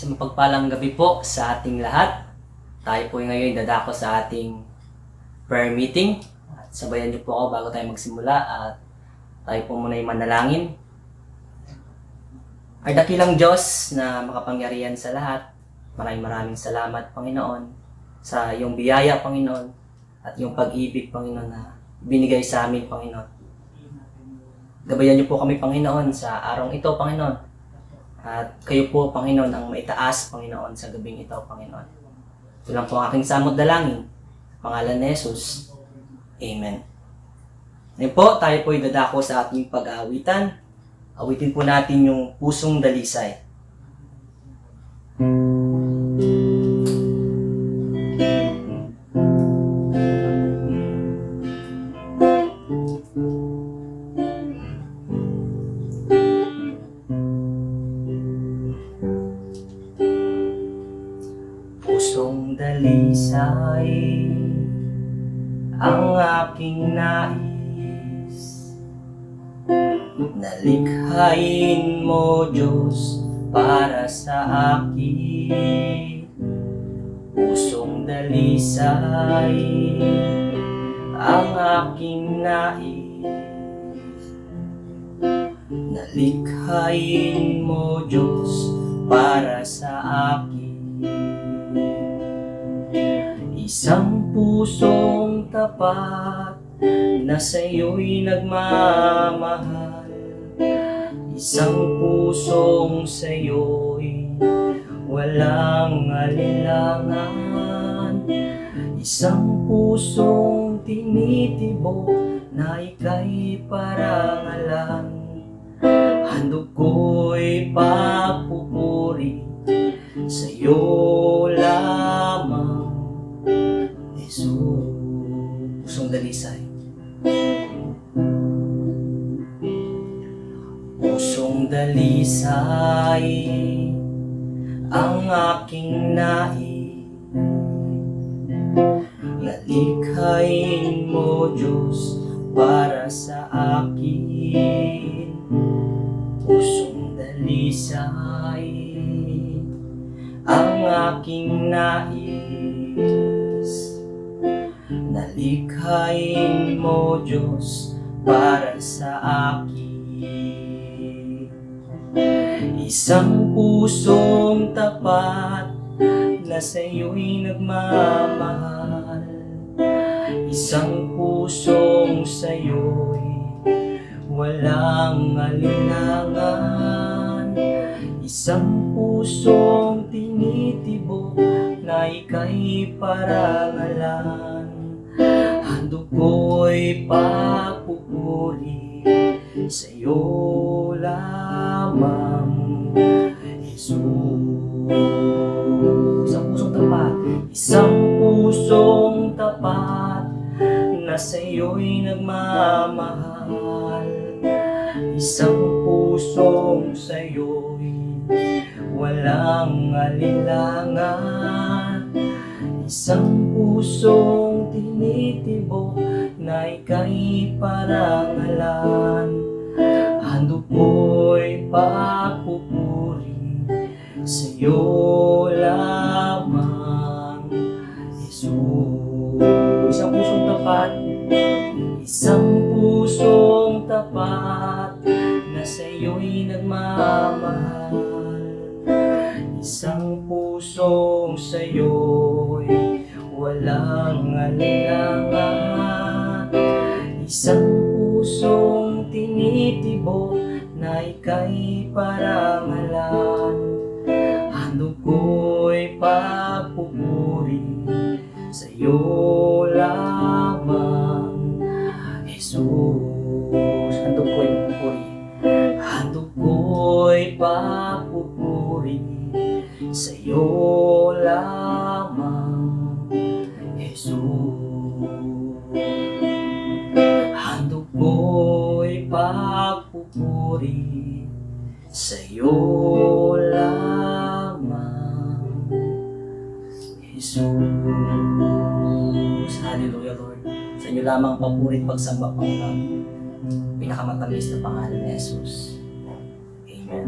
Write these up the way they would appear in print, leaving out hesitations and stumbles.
Isang mapagpalang gabi po sa ating lahat. Tayo po ngayon dadako sa ating prayer meeting. At sabayan niyo po ako bago tayo magsimula at tayo po muna yung manalangin. Ay dakilang Diyos na makapangyarihan sa lahat, maraming salamat Panginoon sa iyong biyaya Panginoon at iyong pag-ibig Panginoon na binigay sa amin Panginoon. Gabayan niyo po kami Panginoon sa arong ito Panginoon. At kayo po, Panginoon, ang maitaas, Panginoon, sa gabing ito, Panginoon. Ito lang po ang aking samot dalangin. Sa pangalan ni Jesus. Amen. Ngayon po, tayo po dadako sa ating pag-aawitan. Awitin po natin yung Pusong Dalisay. Pusong dalisay ang aking nais, nalikhain mo Diyos para sa akin. Pusong dalisay ang aking nais, nalikhain mo Diyos para sa akin. Isang pusong tapat na sa'yo'y nagmamahal, isang pusong sa'yo'y walang alinlangan, isang pusong tinitibok na ika'y parangalan. Handog ko'y papupuri sa'yo lamang, Jesus. Pusong dalisay. Pusong dalisay ang aking nais, nalikhain mo Diyos para sa akin. Pusong dalisay ang aking nais, nalikhain mo Diyos para sa akin. Isang pusong tapat na sa'yo'y nagmamahal, isang pusong sa'yo'y walang alinlangan, isang pusong tinitibok na ika'y parangalan. Handog ko'y papupuri sa'yo lamang, Jesus. Isang pusong tapat, isang pusong tapat na sa'yo'y nagmamahal, isang pusong sa'yo'y walang alinlangan, isang pusong tinitibok na ika'y parangalan. Handog ko'y papupuri sa'yo lamang, Jesus. Isang pusong tapat, isang pusong tapat na sa'yo'y nagmamahal, isang pusong sa'yo'y walang alinlangan, isang pusong tinitibok na ika'y parangalan. Handog ko'y papupuri sa'yo lamang, Jesus. Handog ko'y papupuri, handog ko'y papupuri sa'yo lamang, Jesus. Handog ko'y papupuri sa'yo lamang, Jesus. Hallelujah, Lord. Sa inyo lamang papuri at pagsamba, Panginoon. Pinakamatamis na pangalan ni Jesus. Amen.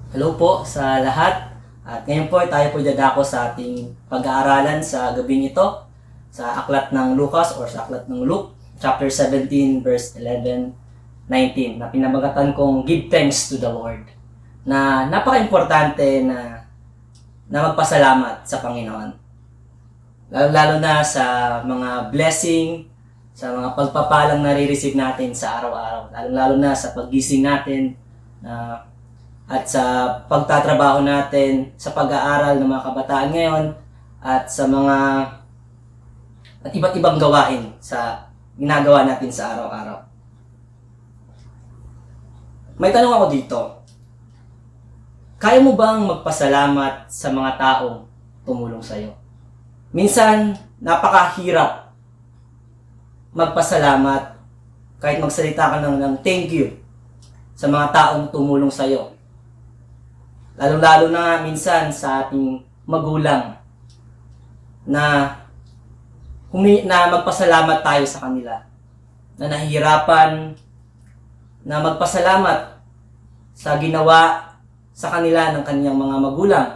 Hello po sa lahat. At ngayon po tayo po dadako sa ating pag-aaralan sa gabing ito sa aklat ng Lucas or sa aklat ng Luke, chapter 17, verse 11, 19 na pinamagatan kong Give Thanks to the Lord. Na napaka-importante na magpasalamat sa Panginoon. Lalo na sa mga blessing, sa mga pagpapalang nare-receive natin sa araw-araw. Lalo na sa paggising natin at sa pagtatrabaho natin, sa pag-aaral ng mga kabataan ngayon, at sa mga at iba't ibang gawain sa ginagawa natin sa araw-araw. May tanong ako dito. Kaya mo bang magpasalamat sa mga taong tumulong sa'yo? Minsan, napakahirap magpasalamat kahit magsalita ka ng thank you sa mga taong tumulong sa'yo. Lalo-lalo na minsan sa ating magulang na magpasalamat tayo sa kanila. Na nahihirapan na magpasalamat sa ginawa sa kanila ng kanyang mga magulang.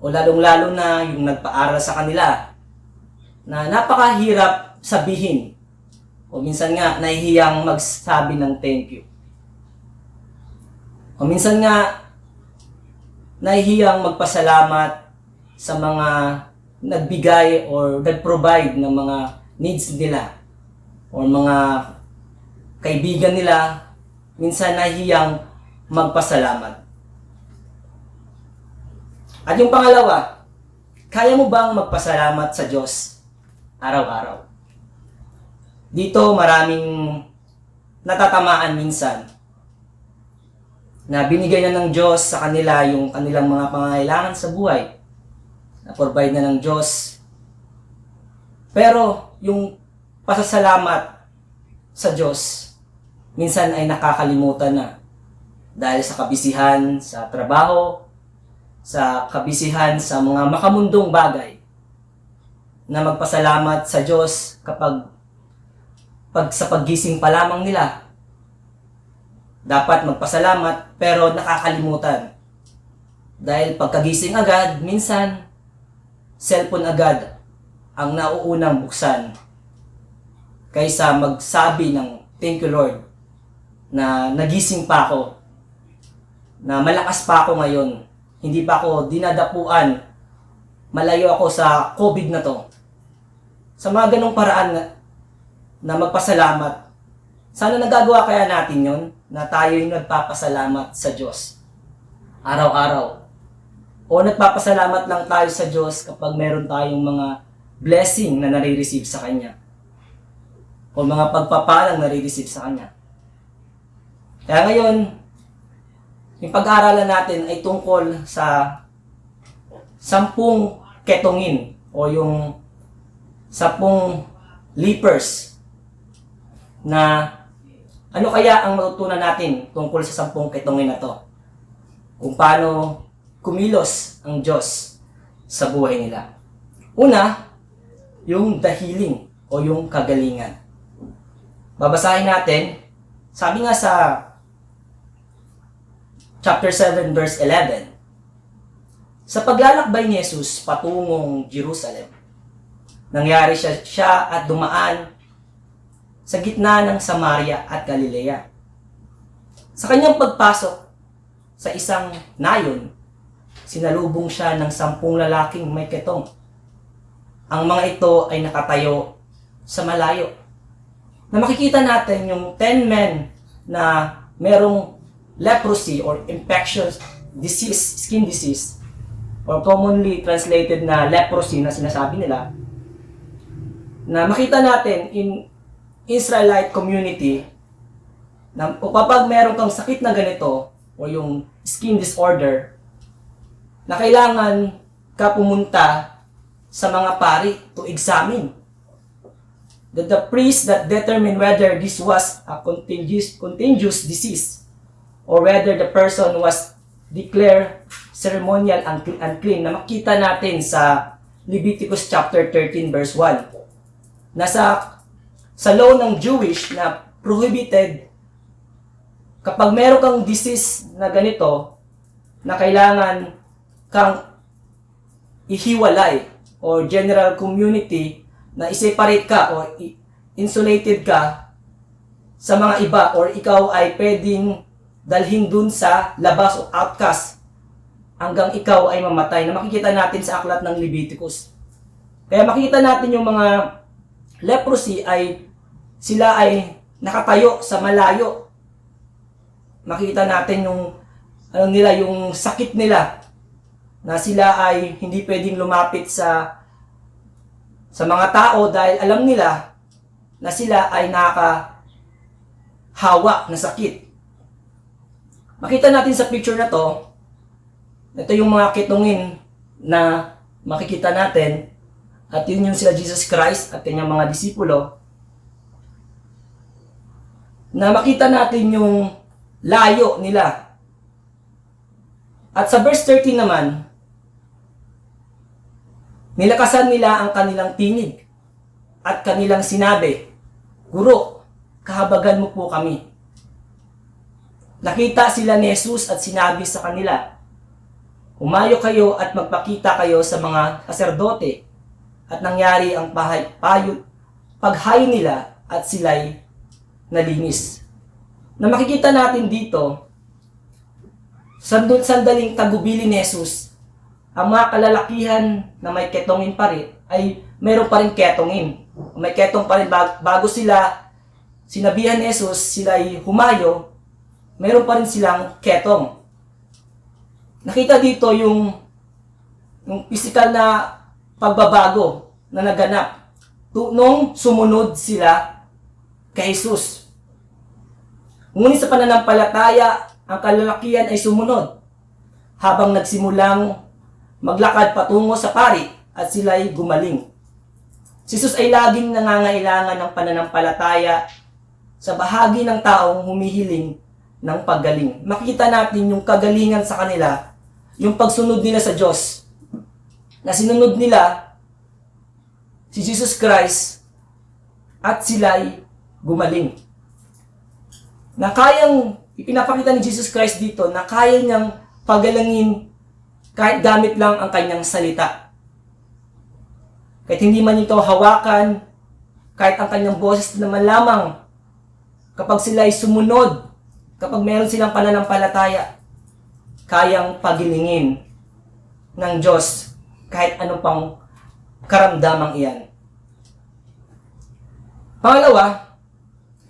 O lalong-lalo na yung nagpaaral sa kanila na napakahirap sabihin o minsan nga nahihiyang magsabi ng thank you. O minsan nga nahihiyang magpasalamat sa mga nagbigay or nag-provide ng mga needs nila o mga kaibigan nila. Minsan nahihiyang magpasalamat. At yung pangalawa, kaya mo bang magpasalamat sa Diyos araw-araw? Dito maraming natatamaan minsan na binigay na ng Diyos sa kanila yung kanilang mga pangangailangan sa buhay. Na-provide na ng Diyos. Pero yung pasasalamat sa Diyos, minsan ay nakakalimutan na. Dahil sa kabisihan sa trabaho, sa kabisihan sa mga makamundong bagay, na magpasalamat sa Diyos kapag sa paggising pa lamang nila. Dapat magpasalamat pero nakakalimutan. Dahil pagkagising agad, minsan, cellphone agad ang nauunang buksan kaysa magsabi ng thank you Lord na nagising pa ako, na malakas pa ako ngayon, hindi pa ako dinadapuan, malayo ako sa COVID na to. Sa mga ganong paraan na magpasalamat, sana nagagawa kaya natin yon na tayo yung nagpapasalamat sa Diyos araw-araw. O nagpapasalamat lang tayo sa Diyos kapag meron tayong mga blessing na nare-receive sa Kanya. O mga pagpapalang nare-receive sa Kanya. Kaya ngayon, yung pag-aaralan natin ay tungkol sa 10 ketongin o yung 10 lepers na ano kaya ang matutunan natin tungkol sa 10 ketongin na to? Kung paano kumilos ang Diyos sa buhay nila. Una, yung the healing o yung kagalingan. Babasahin natin, sabi nga sa chapter 7 verse 11, sa paglalakbay ni Jesus patungong Jerusalem, nangyari siya at dumaan sa gitna ng Samaria at Galilea. Sa kanyang pagpasok sa isang nayon, sinalubong siya ng 10 lalaking may ketong. Ang mga ito ay nakatayo sa malayo. Na makikita natin yung 10 men na merong leprosy or infectious disease, skin disease, or commonly translated na leprosy na sinasabi nila, na makita natin in Israelite community na kapag meron kang sakit na ganito o yung skin disorder, na kailangan ka pumunta sa mga pari to examine. The priest that determined whether this was a contagious disease or whether the person was declared ceremonial unclean, na makita natin sa Leviticus chapter 13 verse 1. Sa law ng Jewish na prohibited kapag meron kang disease na ganito, na kailangan kang ihiwalay or general community na i-separate ka or insulated ka sa mga iba or ikaw ay pwedeng dalhin dun sa labas o outcast hanggang ikaw ay mamatay na makikita natin sa aklat ng Leviticus. Kaya makikita natin yung mga leprosy ay sila ay nakatayo sa malayo. Makita natin yung yung sakit nila na sila ay hindi pwedeng lumapit sa mga tao dahil alam nila na sila ay hawa na sakit. Makita natin sa picture na to, ito yung mga kitungin na makikita natin at yun yung sila Jesus Christ at kanyang mga disipulo na makita natin yung layo nila. At sa verse 13 naman, nilakasan nila ang kanilang tinig at kanilang sinabi, "Guro, kahabagan mo po kami." Nakita sila ni Jesus at sinabi sa kanila, "Humayo kayo at magpakita kayo sa mga saserdote." At nangyari ang paghayo nila at sila'y nalinis. Na makikita natin dito, sandaling tagubilin ni Jesus, ang mga kalalakihan na may ketongin pa rin, ay mayroon pa rin ketongin. May ketong pa rin bago sila sinabihan ni Jesus, sila'y humayo, mayroon pa rin silang ketong. Nakita dito yung physical na pagbabago na naganap nung sumunod sila kay Jesus. Ngunit sa pananampalataya, ang kalalakihan ay sumunod habang nagsimulang maglakad patungo sa pari at sila'y gumaling. Si Jesus ay laging nangangailangan ng pananampalataya sa bahagi ng taong humihiling ng paggaling. Makikita natin yung kagalingan sa kanila, yung pagsunod nila sa Diyos, na sinunod nila si Jesus Christ at sila'y gumaling. Na kayang, ipinapakita ni Jesus Christ dito, na kaya niyang pagalangin kahit gamit lang ang kanyang salita. Kahit hindi man ito hawakan, kahit ang kanyang boses naman lamang, kapag sila ay sumunod, kapag meron silang pananampalataya, kayang pagilingin ng Diyos kahit anong pang karamdamang iyan. Pangalawa,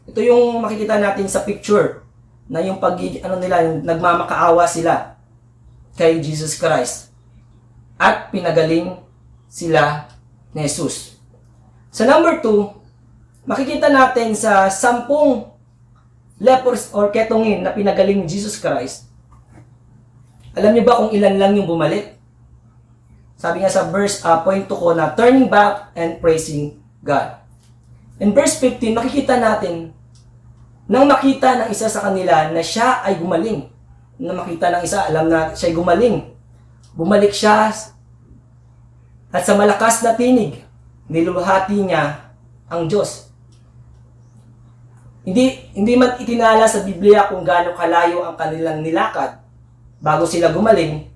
ito yung makikita natin sa picture na yung yung nagmamakaawa sila kay Jesus Christ at pinagaling sila ni Jesus. Sa number 2, makikita natin sa 10 lepers or ketongin na pinagaling ni Jesus Christ. Alam niyo ba kung ilan lang yung bumalik? Sabi nga sa point 2 ko na turning back and praising God. In verse 15, makikita natin nang makita ng isa sa kanila na siya ay gumaling. Nang makita ng isa, alam na siya ay gumaling. Bumalik siya at sa malakas na tinig, niluhati niya ang Diyos. Hindi man itinala sa Biblia kung gaano kalayo ang kanilang nilakad bago sila gumaling.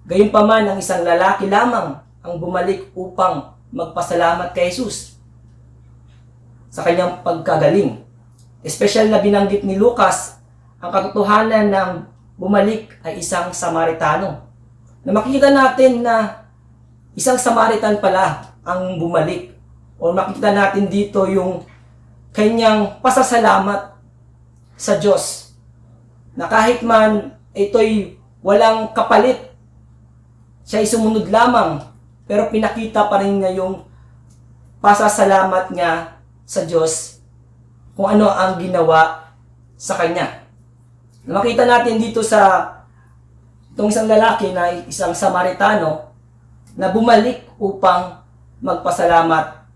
Gayunpaman, ang isang lalaki lamang ang bumalik upang magpasalamat kay Jesus sa kanyang pagkagaling. Espesyal na binanggit ni Lucas ang katotohanan ng bumalik ay isang Samaritano. Na makikita natin na isang Samaritan pala ang bumalik. O makikita natin dito yung kanyang pasasalamat sa Diyos. Na kahit man ito'y walang kapalit, siya ay sumunod lamang, pero pinakita pa rin niya yung pasasalamat niya sa Diyos kung ano ang ginawa sa kanya. Makita natin dito sa itong isang lalaki na isang Samaritano na bumalik upang magpasalamat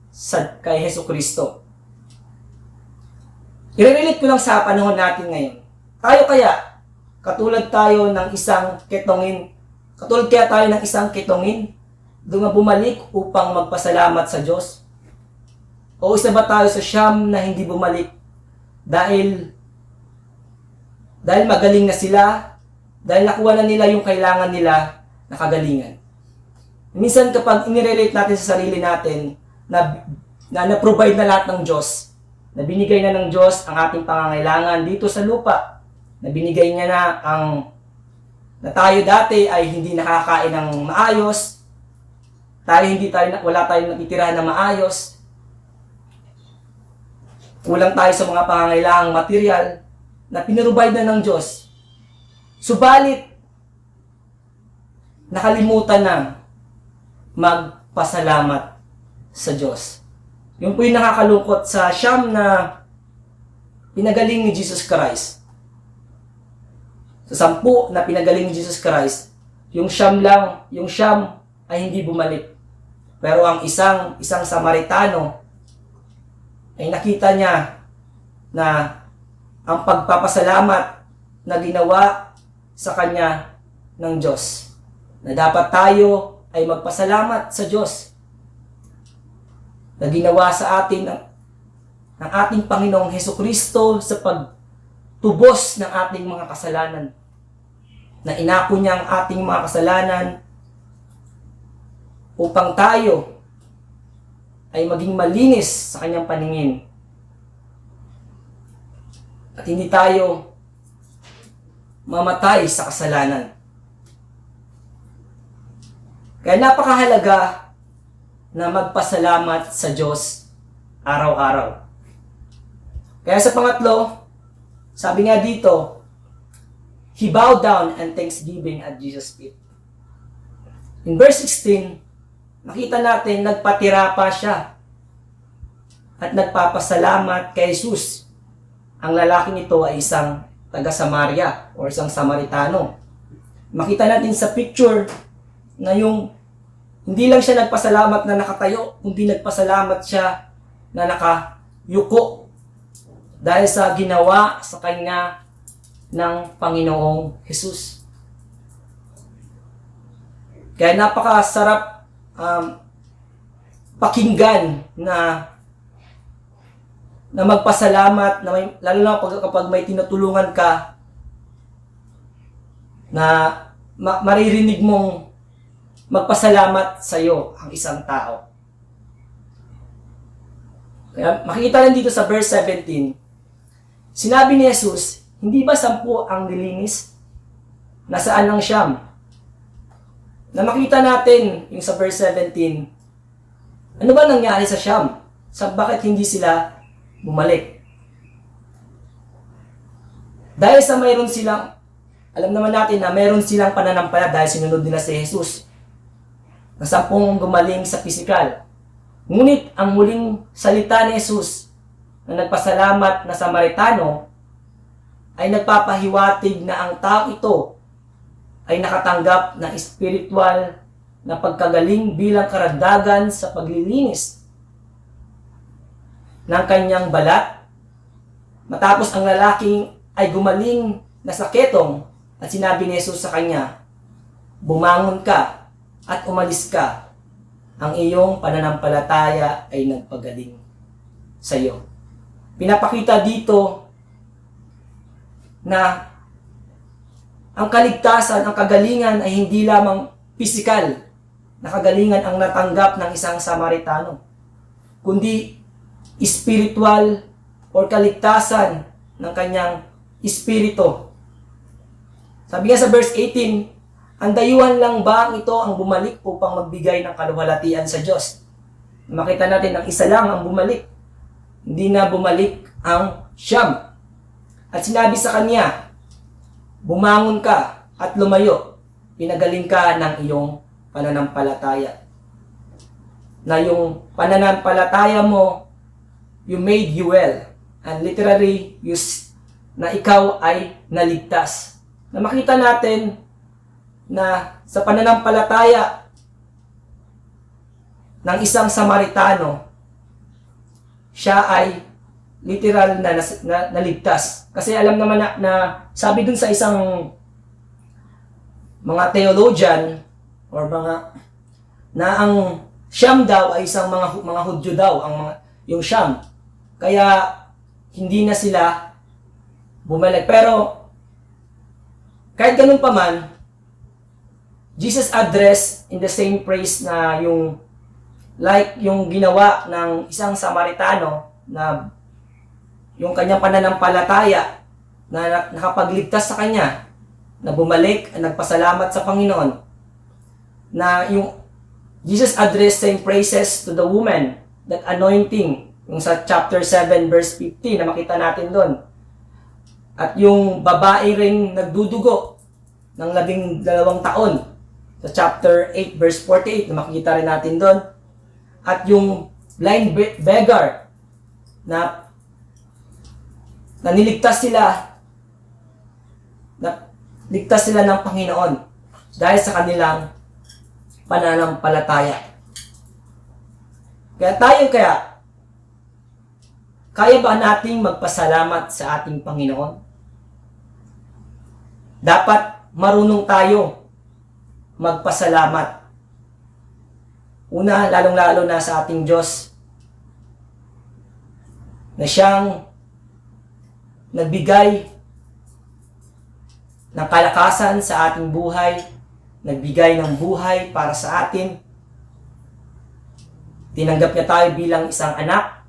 kay Hesukristo. I-relate ko lang sa panahon natin ngayon. Tayo kaya, katulad tayo ng isang ketongin, doon nga bumalik upang magpasalamat sa Diyos? O isa ba tayo sa siyam na hindi bumalik dahil magaling na sila, dahil nakuha na nila yung kailangan nila na kagalingan. Minsan kapag inirelate natin sa sarili natin na na-provide na lahat ng Diyos, na binigay na ng Diyos ang ating pangangailangan dito sa lupa, na binigay niya na tayo dati ay hindi nakakain ng maayos, wala tayong natitirahan na maayos, kulang tayo sa mga pangangailangang material na pinrovide na ng Diyos. Subalit, nakalimutan na magpasalamat sa Diyos. Yung po yung nakakalungkot sa siyam na pinagaling ni Jesus Christ. Sa 10 na pinagaling ni Jesus Christ, yung siyam ay hindi bumalik. Pero ang isang Samaritano ay nakita niya na ang pagpapasalamat na ginawa sa kanya ng Diyos. Na dapat tayo ay magpasalamat sa Diyos na ginawa sa atin ng ating Panginoong Hesukristo sa pagtubos ng ating mga kasalanan. Na inako niya ang ating mga kasalanan upang tayo ay maging malinis sa kanyang paningin. At hindi tayo mamatay sa kasalanan. Kaya napakahalaga na magpasalamat sa Diyos araw-araw. Kaya sa pangatlo, sabi nga dito, He bowed down and thanksgiving at Jesus' feet. In verse 16, nakita natin nagpatira pa siya at nagpapasalamat kay Jesus. Ang lalaking ito ay isang taga-Samaria o isang Samaritano. Makita natin sa picture na yung hindi lang siya nagpasalamat na nakatayo, kundi nagpasalamat siya na nakayuko dahil sa ginawa sa kanya ng Panginoong Jesus. Kaya napakasarap pakinggan na magpasalamat, lalo na kapag may tinutulungan ka na maririnig mong magpasalamat sa iyo ang isang tao. Kaya makikita lang dito sa verse 17, sinabi ni Jesus, hindi ba 10 ang nilinis? Nasaan ang siyam? Na makita natin yung sa verse 17, ano ba nangyari sa siyam? Bakit hindi sila bumalik? Dahil sa mayroon silang, alam naman natin na mayroon silang pananampalataya dahil sinunod nila si Jesus. Na 10 gumaling sa pisikal. Ngunit ang muling salita ni Jesus na nagpasalamat na Samaritano ay nagpapahiwatig na ang tao ito ay nakatanggap ng spiritual na pagkagaling bilang karagdagan sa paglilinis ng kanyang balat. Matapos ang lalaking ay gumaling na sa ketong at sinabi ni Jesus sa kanya, bumangon ka at umalis ka. Ang iyong pananampalataya ay nagpagaling sa iyo. Pinapakita dito na ang kaligtasan, ang kagalingan ay hindi lamang pisikal na kagalingan ang natanggap ng isang Samaritano, kundi spiritual or kaligtasan ng kanyang espiritu. Sabi nga sa verse 18, ang dayuhan lang ba ito ang bumalik upang magbigay ng kaluwalhatian sa Diyos? Makita natin ang isa lang ang bumalik. Hindi na bumalik ang siyam. At sinabi sa kanya, bumangon ka at lumayo. Pinagaling ka ng iyong pananampalataya. Na yung pananampalataya mo, you made you well. And literally, na ikaw ay naligtas. Na makita natin na sa pananampalataya ng isang Samaritano, siya ay literal na naligtas. Kasi alam naman na sabi dun sa isang mga theologian or na ang Siyam daw ay isang mga Hudyo daw, yung Siyam. Kaya hindi na sila bumalik. Pero Kahit ganun pa man, Jesus addressed in the same phrase na yung yung ginawa ng isang Samaritano na yung kanyang pananampalataya na nakapagligtas sa kanya, na bumalik at nagpasalamat sa Panginoon, na yung Jesus addressed same praises to the woman, that anointing, yung sa chapter 7 verse 15 na makita natin doon. At yung babae ring nagdudugo ng 12 taon sa chapter 8 verse 48 na makikita rin natin doon. At yung blind beggar na niligtas sila ng Panginoon dahil sa kanilang pananampalataya. Kaya ba nating magpasalamat sa ating Panginoon? Dapat marunong tayo magpasalamat. Una, lalong-lalo na sa ating Diyos na siyang nagbigay ng kalakasan sa ating buhay, nagbigay ng buhay para sa atin. Tinanggap niya tayo bilang isang anak.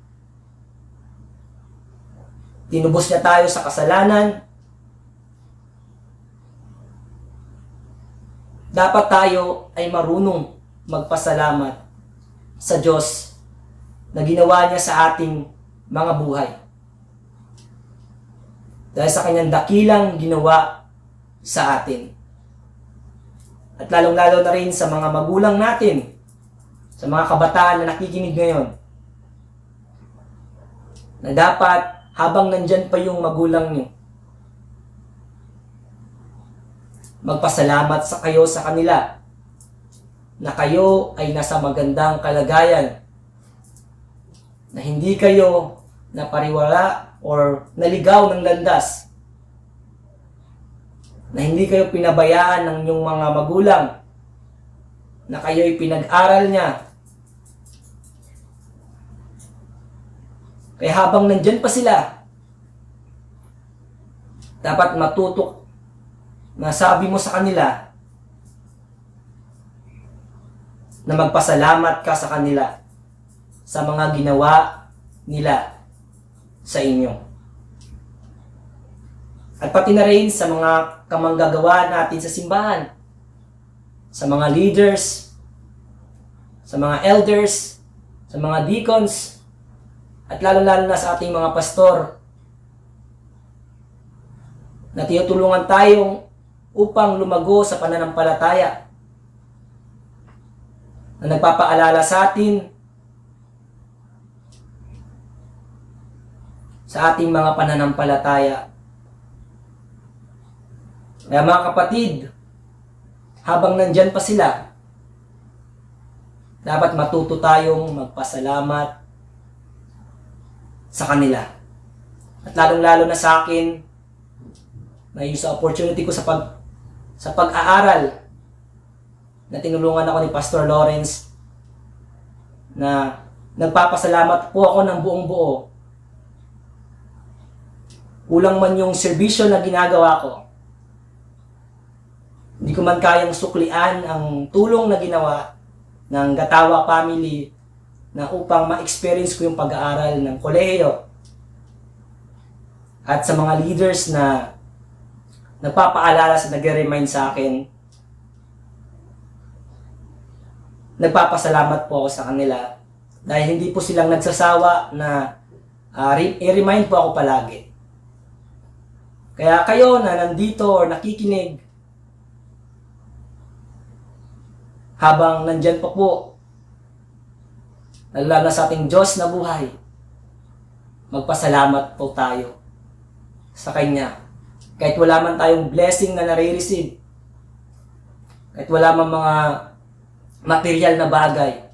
Tinubos niya tayo sa kasalanan. Dapat tayo ay marunong magpasalamat sa Diyos na ginawa niya sa ating mga buhay. Dahil sa kanyang dakilang ginawa sa atin. At lalong-lalo na rin sa mga magulang natin, sa mga kabataan na nakikinig ngayon, na dapat habang nandyan pa yung magulang niyo, magpasalamat sa kanila na kayo ay nasa magandang kalagayan, na hindi kayo napariwala or naligaw ng landas, na hindi kayo pinabayaan ng inyong mga magulang, na kayo'y pinag-aral niya. Kaya habang nandyan pa sila, dapat matutok na sabi mo sa kanila na magpasalamat ka sa kanila sa mga ginawa nila sa inyo. At pati na rin sa mga kamanggagawa natin sa simbahan, sa mga leaders, sa mga elders, sa mga deacons, at lalo-lalo na sa ating mga pastor, na tinutulungan tayong upang lumago sa pananampalataya, na nagpapaalala sa atin sa ating mga pananampalataya. Kaya mga kapatid, habang nandyan pa sila, dapat matuto tayong magpasalamat sa kanila. At lalong-lalo na sa akin, na yung sa opportunity ko sa pag-aaral, na tinulungan ako ni Pastor Lawrence, na nagpapasalamat po ako ng buong buo. Kulang man yung serbisyo na ginagawa ko, hindi ko man kayang suklian ang tulong na ginawa ng Gatawa family na upang ma-experience ko yung pag-aaral ng kolehiyo, at sa mga leaders na nagpapaalala sa nagre-remind sa akin. Nagpapasalamat po ako sa kanila dahil hindi po silang nagsasawa na i-remind po ako palagi. Kaya kayo na nandito or nakikinig, habang nandyan pa po, lalo na sa ating Diyos na buhay, magpasalamat po tayo sa Kanya. Kahit wala man tayong blessing na nare-receive, kahit wala man mga material na bagay,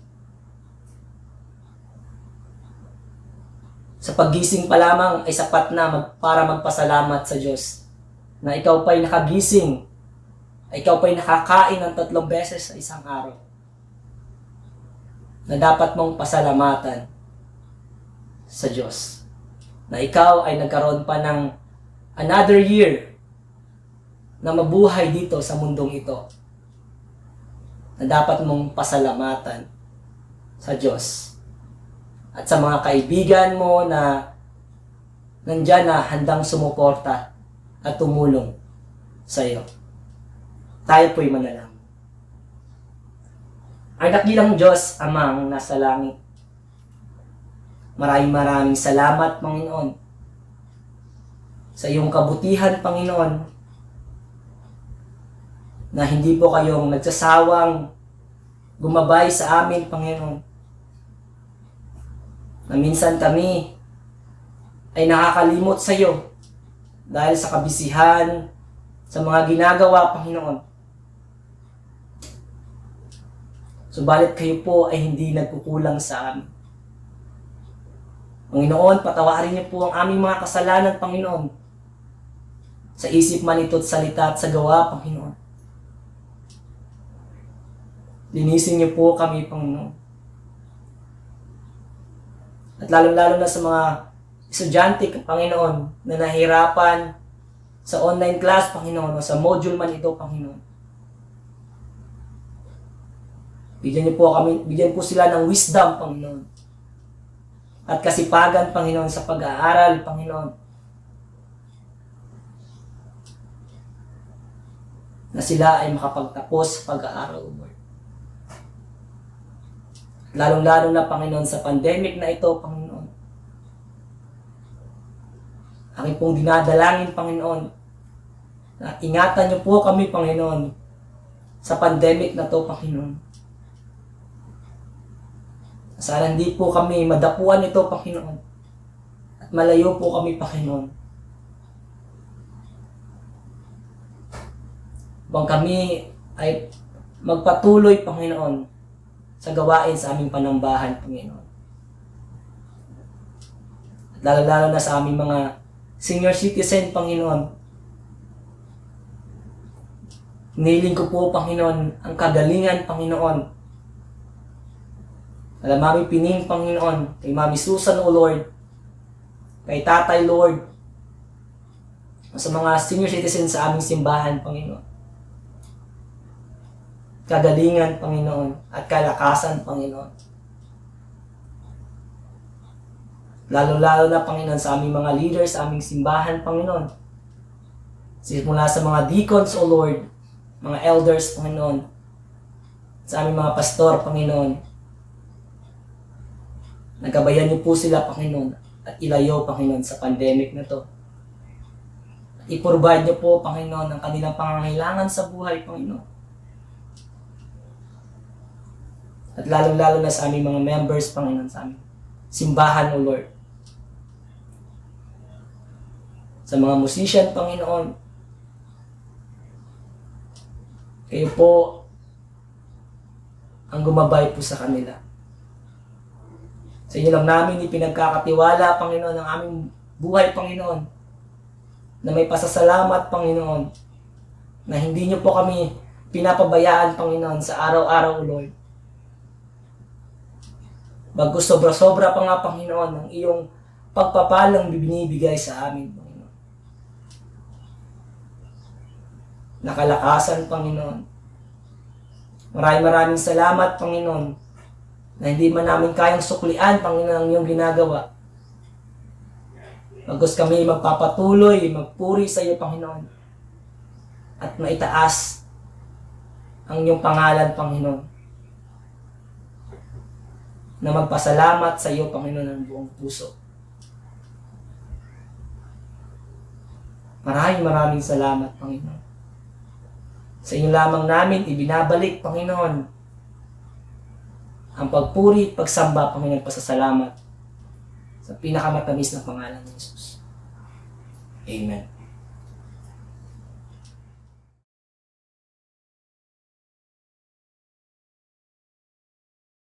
sa paggising pa lamang ay sapat na para magpasalamat sa Diyos na ikaw pa'y nakagising, ikaw pa'y nakakain ng 3 beses sa isang araw, na dapat mong pasalamatan sa Diyos. Na ikaw ay nagkaroon pa ng another year na mabuhay dito sa mundong ito na dapat mong pasalamatan sa Diyos at sa mga kaibigan mo na nandyan na handang sumuporta at tumulong sa iyo. Tayo po'y manalangin. Ang dakilang Diyos, Amang nasa langit, maraming salamat, Panginoon, sa iyong kabutihan, Panginoon, na hindi po kayong nagsasawang gumabay sa amin, Panginoon. Na minsan kami ay nakakalimot sa iyo dahil sa kabisihan, sa mga ginagawa, Panginoon. Subalit kayo po ay hindi nagkukulang sa amin. Panginoon, patawarin niyo po ang aming mga kasalanan, Panginoon. Sa isip man ito't salita at sa gawa, Panginoon. Linisin niyo po kami, Panginoon. At lalong-lalo na sa mga estudyante, Panginoon, na nahihirapan sa online class, Panginoon, o sa module man ito, Panginoon. Bigyan po sila ng wisdom, Panginoon. At kasipagan, Panginoon, sa pag-aaral, Panginoon. Na sila ay makapagtapos sa pag-aaral, Lord. Lalong-lalo na, Panginoon, sa pandemic na ito, Panginoon. Aking pong dinadalangin, Panginoon, na ingatan niyo po kami, Panginoon, sa pandemic na to, Panginoon. Sana hindi po kami madapuan ito, Panginoon. At malayo po kami, Panginoon. Upang kami ay magpatuloy, Panginoon, sa gawain sa aming panambahan, Panginoon. At lalo-lalo na sa aming mga senior citizen, Panginoon. Hiniling ko po, Panginoon, ang kagalingan, Panginoon. Alam Mami Pining, Panginoon, kay Mami Susan, O Lord, kay Tatay, Lord, sa mga senior citizens sa aming simbahan, Panginoon. Kagalingan, Panginoon, at kalakasan, Panginoon. Lalo-lalo na, Panginoon, sa aming mga leaders, sa aming simbahan, Panginoon. Mula sa mga deacons, O Lord, mga elders, Panginoon, sa aming mga pastor, Panginoon. Nagabayan niyo po sila, Panginoon, at ilayo, Panginoon, sa pandemic na to. At i-provide niyo po, Panginoon, ang kanilang pangangailangan sa buhay, Panginoon. At lalong-lalo na sa aming mga members, Panginoon, sa aming simbahan, O Lord. Sa mga musician, Panginoon, kayo po ang gumabay po sa kanila. Sa inyo lang namin ipinagkakatiwala, Panginoon, ang aming buhay, Panginoon, na may pasasalamat, Panginoon, na hindi niyo po kami pinapabayaan, Panginoon, sa araw-araw, Lord. Bago sobra-sobra pa nga, Panginoon, ang iyong pagpapalang binibigay sa amin, Panginoon. Nakalakasan, Panginoon. Maraming salamat, Panginoon, na hindi man namin kayang suklian, Panginoon, ang iyong ginagawa. Bagos kami magpapatuloy, magpuri sa iyo, Panginoon. At maitaas ang iyong pangalan, Panginoon. Na magpasalamat sa iyo, Panginoon, ng buong puso. Maraming salamat, Panginoon. Sa inyo lamang namin ibinabalik, Panginoon, ang pagpuri, pagsamba, Panginoon, pasasalamat sa pinakamatamis na pangalan ng Jesus. Amen.